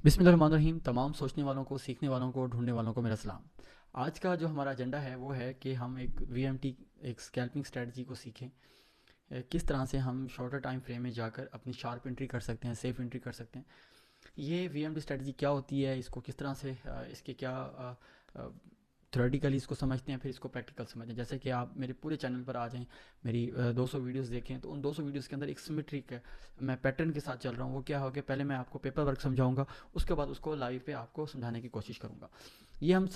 बिस्मिल्लाहिर्रहमानिर्रहीम। तमाम सोचने वालों को, सीखने वालों को, ढूंढने वालों को मेरा सलाम। आज का जो हमारा एजेंडा है वो है कि हम एक वीएमटी, एक स्कैल्पिंग स्ट्रेटजी को सीखें। किस तरह से हम शॉर्टर टाइम फ्रेम में जाकर अपनी शार्प एंट्री कर सकते हैं, सेफ एंट्री कर सकते हैं। ये वीएमटी स्ट्रेटजी क्या होती है, इसको किस तरह से इसके क्या थ्योरेटिकली इसको समझते हैं, फिर इसको प्रैक्टिकल समझते हैं। जैसे कि आप मेरे पूरे चैनल पर आ जाएं, मेरी 200 वीडियोस देखें, तो उन 200 वीडियोस के अंदर एक सिमेट्रिक है, मैं पैटर्न के साथ चल रहा हूँ। वो क्या हो गया, पहले मैं आपको पेपर वर्क समझाऊंगा, उसके बाद उसको लाइव पे आपको समझाने की कोशिश करूँगा। ये हम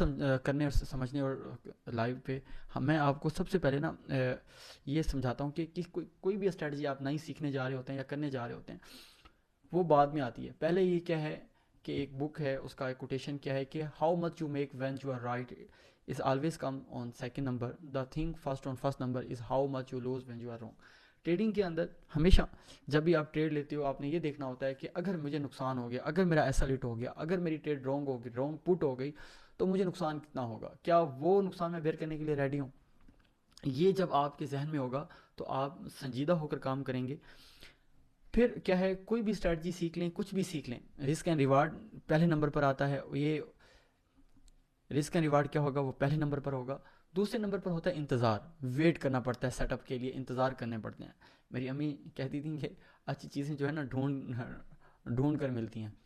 करने और समझने और लाइव पे मैं आपको सबसे पहले ना ये समझाता हूँ कि कोई भी स्ट्रैटेजी आप नई सीखने जा रहे होते हैं या करने जा रहे होते हैं, वो बाद में आती है। पहले ये क्या है कि एक बुक है, उसका एक कोटेशन क्या है कि how much you make when you are right is always come on second number, the thing first on first number is how much you lose when you are wrong. Trading के अंदर हमेशा जब भी आप trade लेते हो, आपने ये देखना होता है कि अगर मुझे नुकसान हो गया, अगर मेरा ऐसा लिट हो गया, अगर मेरी ट्रेड रॉन्ग होगी, रॉन्ग पुट हो गई, तो मुझे नुकसान कितना होगा, क्या वो नुकसान मैं बेयर करने के लिए रेडी हूँ। ये जब आपके जहन में होगा तो आप संजीदा होकर काम करेंगे। फिर क्या है, कोई भी स्ट्रैटेजी सीख लें, कुछ भी सीख लें, रिस्क एंड रिवार्ड पहले नंबर पर आता है। ये रिस्क एंड रिवार्ड क्या होगा, वो पहले नंबर पर होगा। दूसरे नंबर पर होता है इंतज़ार, वेट करना पड़ता है, सेटअप के लिए इंतज़ार करने पड़ते हैं। मेरी अम्मी कहती थी कि अच्छी चीज़ें जो है ना ढूंढ ढूंढ कर मिलती हैं।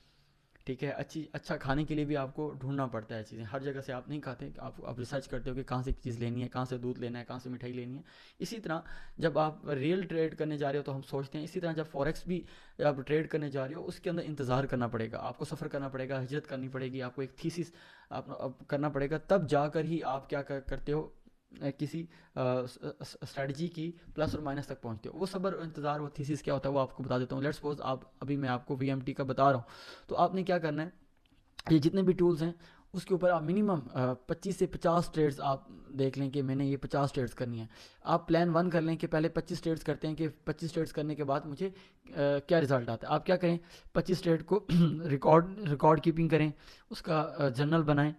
ठीक है, अच्छा खाने के लिए भी आपको ढूंढना पड़ता है चीज़ें, हर जगह से आप नहीं खाते। आप रिसर्च करते हो कि कहाँ से चीज़ लेनी है, कहाँ से दूध लेना है, कहाँ से मिठाई लेनी है। इसी तरह जब आप रियल ट्रेड करने जा रहे हो तो हम सोचते हैं, इसी तरह जब फॉरेक्स भी आप ट्रेड करने जा रहे हो, उसके अंदर इंतज़ार करना पड़ेगा, आपको सफ़र करना पड़ेगा, हिजरत करनी पड़ेगी, आपको एक थीसिस आप करना पड़ेगा, तब जाकर ही आप क्या करते हो, किसी स्ट्रेटजी की प्लस और माइनस तक पहुंचते हो। वो सब्र और इंतज़ार, वो थीसिस क्या होता है वो आपको बता देता हूँ। लेट्स सपोज आप अभी मैं आपको वीएमटी का बता रहा हूँ, तो आपने क्या करना है, ये जितने भी टूल्स हैं उसके ऊपर आप मिनिमम 25 से 50 ट्रेड्स आप देख लें कि मैंने ये 50 ट्रेड्स करनी है। आप प्लान वन कर लें कि पहले 25 ट्रेड्स करते हैं, कि 25 ट्रेड्स करने के बाद मुझे क्या रिजल्ट आता है। आप क्या करें, 25 ट्रेड को रिकॉर्ड कीपिंग करें, उसका जर्नल बनाएं,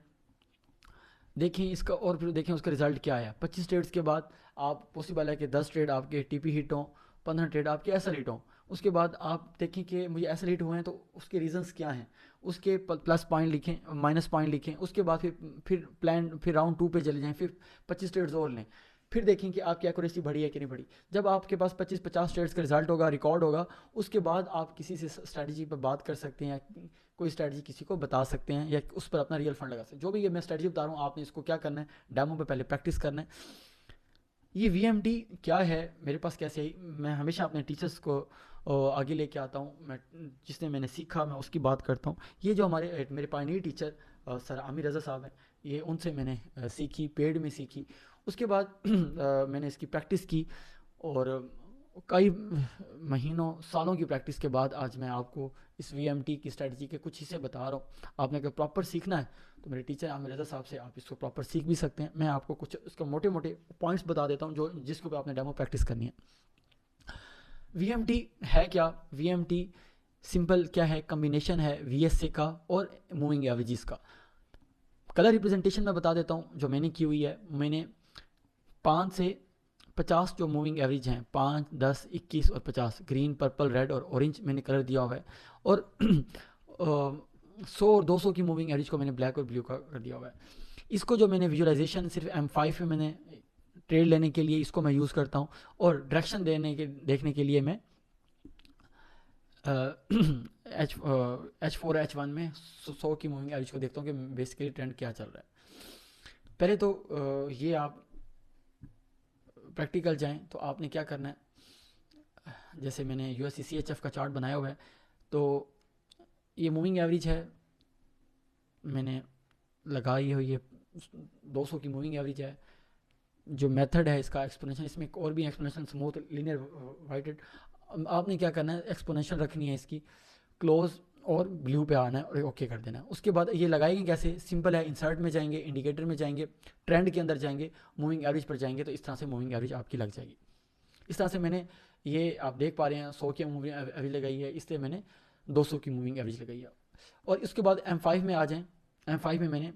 देखें इसका, और फिर देखें उसका रिजल्ट क्या आया। 25 ट्रेड्स के बाद आप पॉसिबल है कि 10 ट्रेड आपके टीपी हिट हों, 15 ट्रेड आपके ऐसा हिट हों। उसके बाद आप देखें कि मुझे ऐसे हिट हुए हैं तो उसके रीजंस क्या हैं, उसके प्लस पॉइंट लिखें, माइनस पॉइंट लिखें। उसके बाद फिर प्लान, फिर राउंड 2 पे चले जाएं, फिर 25 ट्रेड्स और लें। फिर देखें कि आपकी एक्यूरेसी बढ़ी है कि नहीं बढ़ी। जब आपके पास 25-50 ट्रेड्स का रिजल्ट होगा, रिकॉर्ड होगा, उसके बाद आप किसी से स्ट्रैटेजी पर बात कर सकते हैं, या कोई स्ट्रैटेजी किसी को बता सकते हैं, या उस पर अपना रियल फंड लगा सकते हैं। जो भी ये मैं स्ट्रैटेजी बता रहा हूँ, आपने इसको क्या करना है, डेमो पे पहले प्रैक्टिस करना है। ये वीएमटी क्या है, मेरे पास कैसे आई, मैं हमेशा अपने टीचर्स को आगे लेके आता हूँ। मैं जिसने मैंने सीखा मैं उसकी बात करता हूँ। ये जो मेरे पायनियर टीचर सर आमिर रज़ा साहब हैं, ये उनसे मैंने सीखी, पेड में सीखी। उसके बाद मैंने इसकी प्रैक्टिस की, और कई महीनों सालों की प्रैक्टिस के बाद आज मैं आपको इस वीएमटी की स्ट्रेटजी के कुछ हिस्से बता रहा हूँ। आपने अगर प्रॉपर सीखना है तो मेरे टीचर आमिर रज़ा साहब से आप इसको प्रॉपर सीख भी सकते हैं। मैं आपको कुछ इसके मोटे मोटे पॉइंट्स बता देता हूँ जो जिसके ऊपर आपने डेमो प्रैक्टिस करनी है। वीएमटी है क्या, वीएमटी सिंपल क्या है, कम्बिनेशन है वीएसए का और मूविंग एवरेजेस का। कलर रिप्रेजेंटेशन में बता देता हूँ जो मैंने की हुई है। मैंने 5 से 50 जो मूविंग एवरेज हैं, 5, 10, 21 और 50, ग्रीन, पर्पल, रेड और ऑरेंज मैंने कलर दिया हुआ है। और 100 और 200 की मूविंग एवरेज को मैंने ब्लैक और ब्लू का कर दिया हुआ है। इसको जो मैंने विजुअलाइजेशन सिर्फ M5 में मैंने ट्रेड लेने के लिए इसको मैं यूज़ करता हूँ, और डायरेक्शन देखने के लिए मैं H4 H1 में 100 की मूविंग एवरेज को देखता हूँ कि बेसिकली ट्रेंड क्या चल रहा है। पहले तो ये आप प्रैक्टिकल जाएं तो आपने क्या करना है, जैसे मैंने USCCHF का चार्ट बनाया हुआ है, तो ये मूविंग एवरेज है, मैंने लगाई हुई है 200 की मूविंग एवरेज है। जो मेथड है इसका एक्सपोनेंशियल, इसमें एक और भी एक्सपोनेंशियल स्मूथ लिनियर वाइटेड। आपने क्या करना है, एक्सपोनेंशियल रखनी है इसकी, क्लोज और ब्लू पे आना है और ओके कर देना है। उसके बाद ये लगाएंगे कैसे, सिंपल है, इंसर्ट में जाएंगे, इंडिकेटर में जाएंगे, ट्रेंड के अंदर जाएंगे, मूविंग एवरेज पर जाएंगे, तो इस तरह से मूविंग एवरेज आपकी लग जाएगी। इस तरह से मैंने, ये आप देख पा रहे हैं 100 की मूविंग एवरेज लगाई है, इसलिए मैंने 200 की मूविंग एवरेज लगाई है। और इसके बाद M5 में आ जाएं। M5 में मैंने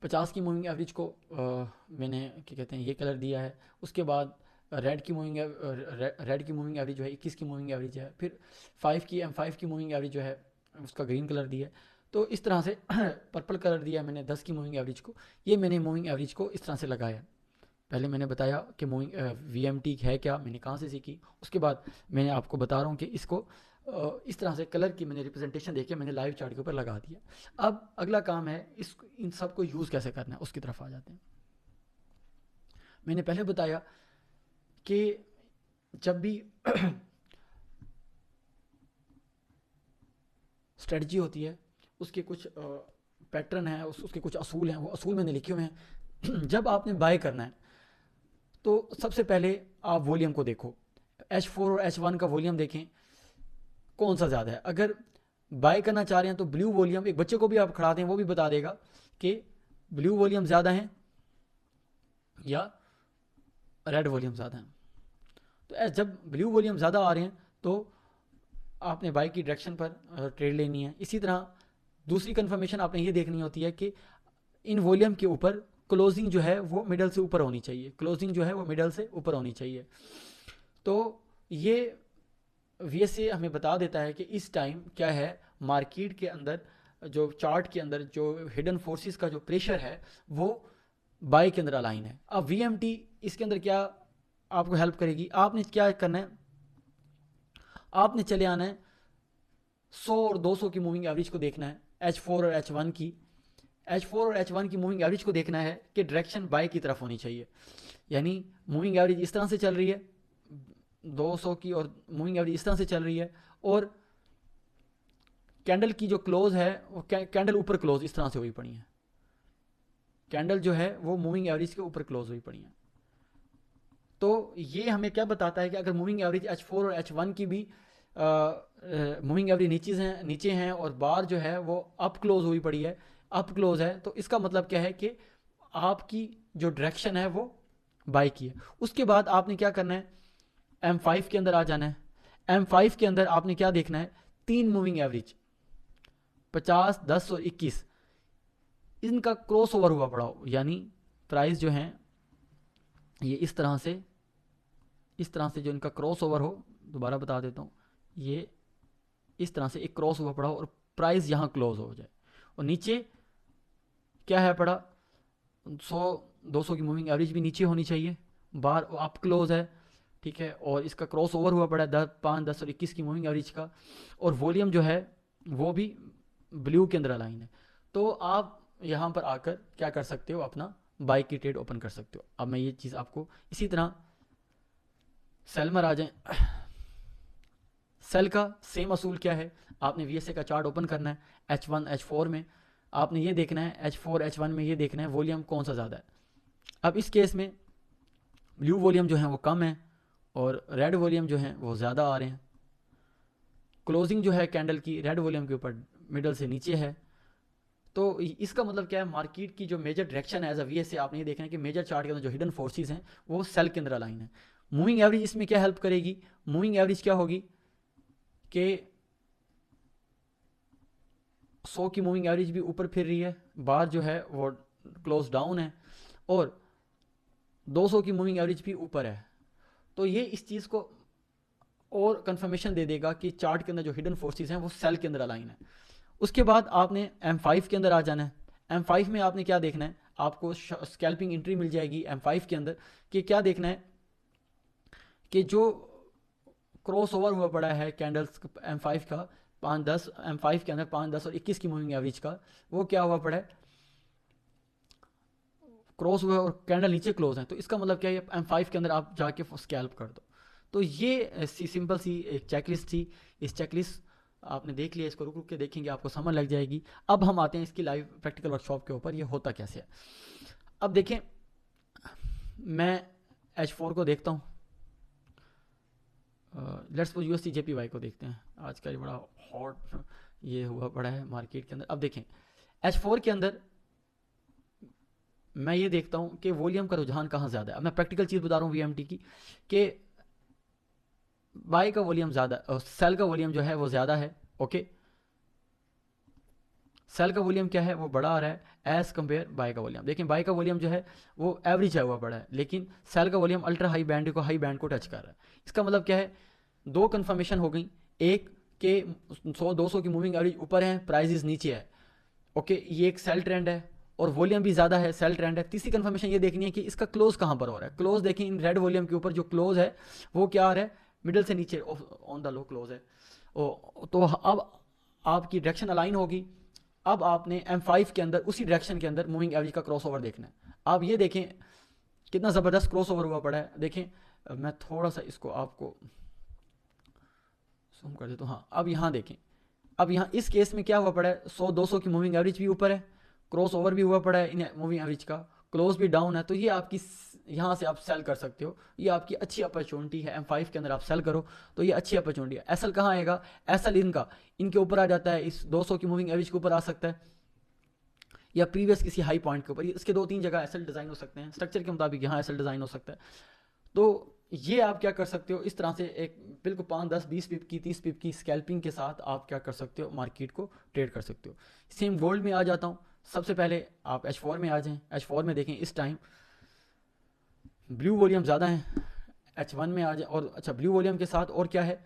50 की मूविंग एवरेज को मैंने क्या कहते हैं ये कलर दिया है। उसके बाद रेड की मूविंग एवरेज जो है 21 की मूविंग एवरेज है, फिर 5 की M5 की मूविंग एवरेज जो है उसका ग्रीन कलर दिया है। तो इस तरह से पर्पल कलर दिया है मैंने 10 की मूविंग एवरेज को। ये मैंने मूविंग एवरेज को इस तरह से लगाया। पहले मैंने बताया कि मूविंग वीएमटी है क्या, मैंने कहाँ से सीखी। उसके बाद मैंने आपको बता रहा हूँ कि इसको इस तरह से कलर की मैंने रिप्रेजेंटेशन देके मैंने लाइव चार्ट के ऊपर लगा दिया। अब अगला काम है इस इन सब को यूज़ कैसे करना है, उसकी तरफ आ जाते हैं। मैंने पहले बताया कि जब भी स्ट्रेटजी होती है उसके कुछ पैटर्न है, उसके कुछ असूल हैं, वो असूल मैंने लिखे हुए हैं। जब आपने बाय करना है तो सबसे पहले आप वॉल्यूम को देखो, H4 और H1 का वॉल्यूम देखें कौन सा ज़्यादा है। अगर बाय करना चाह रहे हैं तो ब्लू वॉल्यूम, एक बच्चे को भी आप खड़ा दें वो भी बता देगा कि ब्लू वॉल्यूम ज़्यादा है या रेड वॉल्यूम ज़्यादा है। तो जब ब्लू वॉल्यूम ज़्यादा आ रहे हैं तो आपने बाय की डायरेक्शन पर ट्रेड लेनी है। इसी तरह दूसरी कंफर्मेशन आपने ये देखनी होती है कि इन वॉल्यूम के ऊपर क्लोजिंग जो है वो मिडल से ऊपर होनी चाहिए, क्लोजिंग जो है वो मिडल से ऊपर होनी चाहिए। तो ये वीएसए हमें बता देता है कि इस टाइम क्या है मार्केट के अंदर, जो चार्ट के अंदर जो हिडन फोर्सेस का जो प्रेशर है वो बाय के अंदर अलाइन है। अब वीएमटी इसके अंदर क्या आपको हेल्प करेगी, आपने क्या करना है, आपने चले आना है 100 और 200 की मूविंग एवरेज को देखना है, H4 और H1 और H1 की मूविंग एवरेज को देखना है कि डायरेक्शन बाय की तरफ होनी चाहिए। यानी मूविंग एवरेज इस तरह से चल रही है 200 की, और मूविंग एवरेज इस तरह से चल रही है, और कैंडल की जो क्लोज है वो कैंडल ऊपर क्लोज इस तरह से हुई पड़ी है, कैंडल जो है वो मूविंग एवरेज के ऊपर क्लोज हुई पड़ी है। तो ये हमें क्या बताता है कि अगर मूविंग एवरेज H4 और H1 की भी मूविंग एवरेज नीचे हैं और बार जो है वो अप क्लोज हुई पड़ी है, अप क्लोज है, तो इसका मतलब क्या है कि आपकी जो डायरेक्शन है वो बाय की है। उसके बाद आपने क्या करना है, M5 के अंदर आ जाना है। M5 के अंदर आपने क्या देखना है, 3 मूविंग एवरेज 50, 10 और 21 इनका क्रॉस ओवर हुआ पड़ा हो, यानी प्राइस जो है ये इस तरह से जो इनका क्रॉस ओवर हो, दोबारा बता देता हूँ, ये इस तरह से एक क्रॉस ओवर पड़ा हो और प्राइस यहाँ क्लोज हो जाए, और नीचे क्या है पड़ा 100-200 की मूविंग एवरेज भी नीचे होनी चाहिए, बार अप क्लोज है, ठीक है, और इसका क्रॉस ओवर हुआ पड़ा है 5, 10 और 21 की मूविंग एवरेज का, और वॉल्यूम जो है वो भी ब्लू के अंदर अलाइन है। तो आप यहाँ पर आकर क्या कर सकते हो, अपना बाई की ट्रेड ओपन कर सकते हो। अब मैं ये चीज़ आपको इसी तरह सेल में आ जाए। सेल का सेम असूल क्या है, आपने वीएसए का चार्ट ओपन करना है, H1 H4 में आपने ये देखना है, H4 H1 में ये देखना है वॉल्यूम कौन सा ज़्यादा है। अब इस केस में ब्लू वॉल्यूम जो है वो कम है और रेड वॉल्यूम जो है वो ज़्यादा आ रहे हैं। क्लोजिंग जो है कैंडल की रेड वॉल्यूम के ऊपर मिडल से नीचे है। तो इसका मतलब क्या है, मार्केट की जो मेजर डायरेक्शन है एज अ वीएसए आपने ये देखना है कि मेजर चार्ट के अंदर जो हिडन फोर्सेस हैं वो सेल के अंदर अलाइन है। मूविंग एवरेज इसमें क्या हेल्प करेगी, मूविंग एवरेज क्या होगी कि 100 की मूविंग एवरेज भी ऊपर फिर रही है, बार जो है वो क्लोज डाउन है, और 200 की मूविंग एवरेज भी ऊपर है। तो ये इस चीज़ को और कंफर्मेशन दे देगा कि चार्ट के अंदर जो हिडन फोर्सेस हैं वो सेल के अंदर अलाइन है। उसके बाद आपने M5 के अंदर आ जाना है। M5 में आपने क्या देखना है, आपको स्कैल्पिंग एंट्री मिल जाएगी M5 के अंदर, कि क्या देखना है कि जो क्रॉस ओवर हुआ पड़ा है कैंडल्स M5 का 5-10, M5 के अंदर 5-10 और 21 की मूविंग एवरेज का, वो क्या हुआ पड़ा है, क्रॉस हुआ और कैंडल नीचे क्लोज है। तो इसका मतलब क्या है, M5 के अंदर आप जाके स्कैल्प कर दो। तो ये सिंपल सी एक चेकलिस्ट थी। इस चेकलिस्ट आपने देख लिया, इसको रुक रुक के देखेंगे आपको समझ लग जाएगी। अब हम आते हैं इसकी लाइव प्रैक्टिकल वर्कशॉप के ऊपर, ये होता कैसे है। अब देखें, मैं H4 को देखता हूँ, लेट्स सपोज USD JPY को देखते हैं, आज का ये बड़ा हॉट ये हुआ पड़ा है मार्केट के अंदर। अब देखें H4 के अंदर मैं ये देखता हूँ कि वॉल्यूम का रुझान कहाँ ज़्यादा है। अब मैं प्रैक्टिकल चीज़ बता रहा हूँ VMT की, कि बाय का वॉल्यूम ज़्यादा और सेल का वॉल्यूम जो है वो ज़्यादा है। ओके, सेल का वॉल्यूम क्या है, वो बड़ा आ रहा है एज कम्पेयर बाय का वॉल्यूम। देखें बाय का वॉल्यूम जो है वो एवरेज है हुआ बड़ा है, लेकिन सेल का वॉल्यूम अल्ट्रा हाई बैंड को टच कर रहा है। इसका मतलब क्या है, दो कन्फर्मेशन हो गई, एक के 100-200 की मूविंग एवरेज ऊपर है, प्राइजेस नीचे है, ओके ये एक सेल ट्रेंड है, और वॉल्यूम भी ज़्यादा है, सेल ट्रेंड है। तीसरी कन्फर्मेशन ये देखनी है कि इसका क्लोज कहाँ पर हो रहा है। क्लोज देखें इन रेड वॉल्यूम के ऊपर जो क्लोज है वो क्या आ रहा है, मिडल से नीचे ऑन द लो क्लोज है। तो अब आपकी डायरेक्शन अलाइन होगी। अब आपने M5 के अंदर उसी डायरेक्शन के अंदर मूविंग एवरेज का क्रॉस ओवर देखना है। आप ये देखें कितना ज़बरदस्त क्रॉस ओवर हुआ पड़ा है। देखें मैं थोड़ा सा इसको आपको जूम कर देता हूँ। हाँ अब यहाँ देखें, अब यहाँ इस केस में क्या हुआ पड़ा है, 100-200 की मूविंग एवरेज भी ऊपर है, क्रॉस ओवर भी हुआ पड़ा है इन मूविंग एवरेज का, क्लोज भी डाउन है। तो ये आपकी यहाँ से आप सेल कर सकते हो, ये आपकी अच्छी अपॉर्चुनिटी है। M5 के अंदर आप सेल करो तो ये अच्छी अपॉर्चुनिटी है। एसएल कहाँ आएगा, एसएल इनके ऊपर आ जाता है, इस 200 की मूविंग एवरेज के ऊपर आ सकता है, या प्रीवियस किसी हाई पॉइंट के ऊपर। इसके 2-3 जगह एसएल डिज़ाइन हो सकते हैं, स्ट्रक्चर के मुताबिक यहाँ एसएल डिज़ाइन हो सकता है। तो ये आप क्या कर सकते हो, इस तरह से एक बिल्कुल 5-10-20 पिप की 30 पिप की स्कैल्पिंग के साथ आप क्या कर सकते हो, मार्केट को ट्रेड कर सकते हो। सेम गोल्ड में आ जाता हूँ। सबसे पहले आप H4 में आ जाएं। H4 में देखें इस टाइम ब्लू वॉल्यूम ज़्यादा है, H1 में आ जाए। और अच्छा ब्लू वॉल्यूम के साथ और क्या है,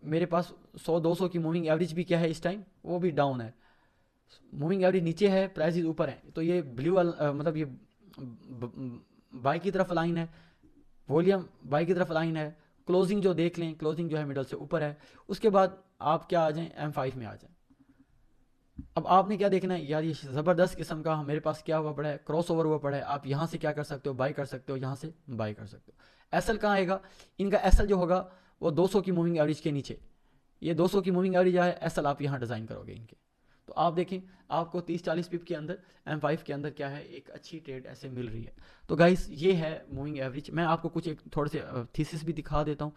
मेरे पास 100-200 की मूविंग एवरेज भी क्या है इस टाइम, वो भी डाउन है। मूविंग एवरेज नीचे है, प्राइस ऊपर है, तो ये ब्लू मतलब ये बाई की तरफ लाइन है, वॉल्यूम बाई की तरफ लाइन है। क्लोजिंग जो देख लें, क्लोजिंग जो है मिडल से ऊपर है। उसके बाद आप क्या आ जाएं, M5 में आ जाएं। अब आपने क्या देखना है यार, ये ज़बरदस्त किस्म का मेरे पास क्या हुआ पड़ा है, क्रॉस ओवर हुआ पड़ा है। आप यहाँ से क्या कर सकते हो, बाई कर सकते हो, यहाँ से बाई कर सकते हो। एसएल कहाँ आएगा, इनका एसएल जो होगा वो 200 की मूविंग एवरेज के नीचे, ये 200 की मूविंग एवरेज है, एसएल आप यहाँ डिज़ाइन करोगे इनके। तो आप देखें आपको 30-40 पिप के अंदर M5 के अंदर क्या है, एक अच्छी ट्रेड ऐसे मिल रही है। तो गाइस ये है मूविंग एवरेज। मैं आपको कुछ एक थोड़े से थीसिस भी दिखा देता हूँ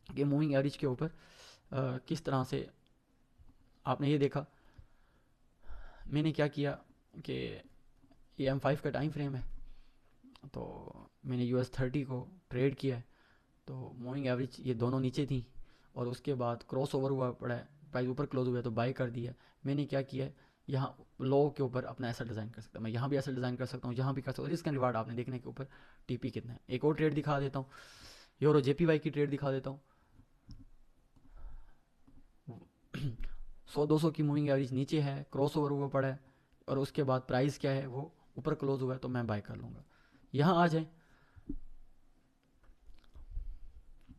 कि मूविंग एवरेज के ऊपर किस तरह से आपने ये देखा। मैंने क्या किया कि ये M5 का टाइम फ्रेम है, तो मैंने US30 को ट्रेड किया है। तो मूविंग एवरेज ये दोनों नीचे थी, और उसके बाद क्रॉस ओवर हुआ पड़ा है, प्राइस ऊपर क्लोज हुआ है तो बाई कर दिया। मैंने क्या किया है, यहाँ लो के ऊपर अपना ऐसा डिज़ाइन कर सकता हूँ, मैं यहाँ भी ऐसा डिज़ाइन कर सकता हूँ, यहाँ भी कर सकता हूँ। रिस्क एंड रिवार्ड आपने देखने के ऊपर टीपी कितना है। एक और ट्रेड दिखा देता हूँ, यूरो JPY की ट्रेड दिखा देता हूँ। 100-200 की मूविंग एवरेज नीचे है, क्रॉस ओवर हुआ पड़ा है, और उसके बाद प्राइस क्या है वो ऊपर क्लोज हुआ है, तो मैं बाय कर लूँगा। यहाँ आ जाए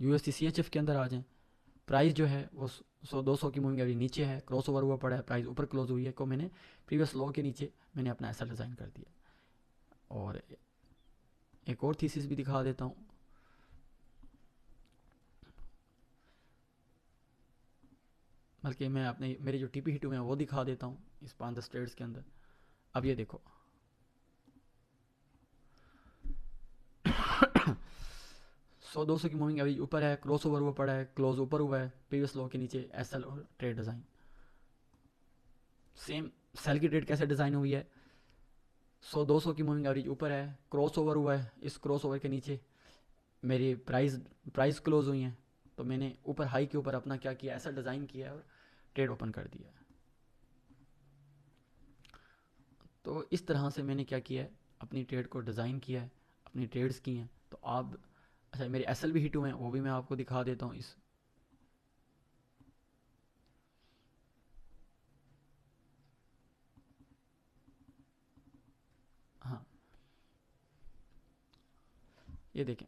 USD CHF के अंदर आ जाएं, प्राइस जो है वो 100-200 की मूविंग एवरेज नीचे है, क्रॉस ओवर हुआ पड़ा है, प्राइस ऊपर क्लोज हुई है, को मैंने प्रीवियस लो के नीचे मैंने अपना ऐसा डिज़ाइन कर दिया। और एक और थीसिस भी दिखा देता हूँ। बल्कि मैं अपने मेरे जो TP हिट हुए हैं वो दिखा देता हूँ इस 5-10 ट्रेड्स के अंदर। अब ये देखो 100-200 की मूविंग एवरेज ऊपर है, क्रॉस ओवर हुआ पड़ा है, क्लोज ऊपर हुआ है, प्रीवियस लो के नीचे SL और ट्रेड डिज़ाइन। सेम सेल की ट्रेड कैसे डिज़ाइन हुई है, 100-200 की मूविंग एवरेज ऊपर है, क्रॉस ओवर हुआ है, इस क्रॉस ओवर के नीचे मेरी प्राइस क्लोज हुई है, तो मैंने ऊपर हाई के ऊपर अपना क्या किया, ऐसा डिज़ाइन किया है और ट्रेड ओपन कर दिया है। तो इस तरह से मैंने क्या किया है, अपनी ट्रेड को डिज़ाइन किया है, अपनी ट्रेड्स की हैं। तो आप अच्छा मेरे SL भी हिट हुए हैं, वो भी मैं आपको दिखा देता हूँ इस हाँ ये देखें,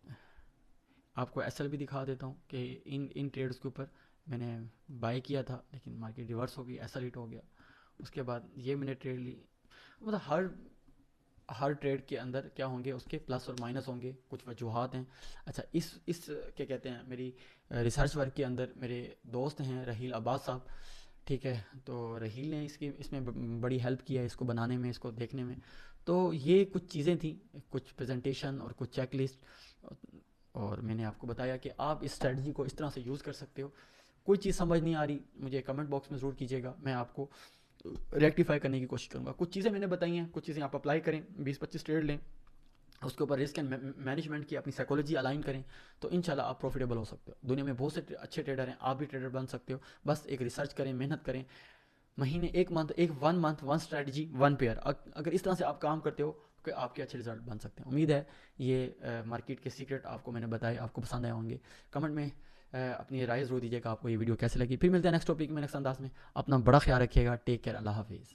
आपको SL भी दिखा देता हूँ कि इन इन ट्रेड्स के ऊपर मैंने बाय किया था, लेकिन मार्केट रिवर्स हो गई, SL हिट हो गया। उसके बाद ये मैंने ट्रेड ली। मतलब हर ट्रेड के अंदर क्या होंगे, उसके प्लस और माइनस होंगे, कुछ वजूहत हैं। अच्छा इस क्या कहते हैं, मेरी रिसर्च वर्क के अंदर मेरे दोस्त हैं रहील अब्बास साहब, ठीक है। तो रहील ने इसकी इसमें बड़ी हेल्प किया है, इसको बनाने में, इसको देखने में। तो ये कुछ चीज़ें थी, कुछ प्रेजेंटेशन और कुछ चेकलिस्ट, और मैंने आपको बताया कि आप इस स्ट्रेटजी को इस तरह से यूज़ कर सकते हो। कोई चीज़ समझ नहीं आ रही मुझे कमेंट बॉक्स में ज़रूर कीजिएगा, मैं आपको रेक्टिफाई करने की कोशिश करूँगा। कुछ चीज़ें मैंने बताई हैं, कुछ चीज़ें आप अप्लाई करें, 20-25 ट्रेड लें, उसके ऊपर रिस्क एंड मैनेजमेंट की अपनी साइकोलॉजी अलाइन करें, तो इंशाल्लाह आप प्रॉफिटेबल हो सकते हो। दुनिया में बहुत से अच्छे ट्रेडर हैं, आप भी ट्रेडर बन सकते हो। बस एक रिसर्च करें, मेहनत करें, महीने, एक मंथ, एक 1 मंथ 1 स्ट्रैटेजी 1 पेयर, अगर इस तरह से आप काम करते हो कि आपके अच्छे रिजल्ट बन सकते हैं। उम्मीद है ये मार्केट के सीक्रेट आपको मैंने बताए आपको पसंद आए होंगे। कमेंट में अपनी राय ज़रूर दीजिएगा आपको ये वीडियो कैसे लगी। फिर मिलते हैं नेक्स्ट टॉपिक में, नेक्स्ट अंदाज में। अपना बड़ा ख्याल रखिएगा। Take care. अल्लाह हाफिज़।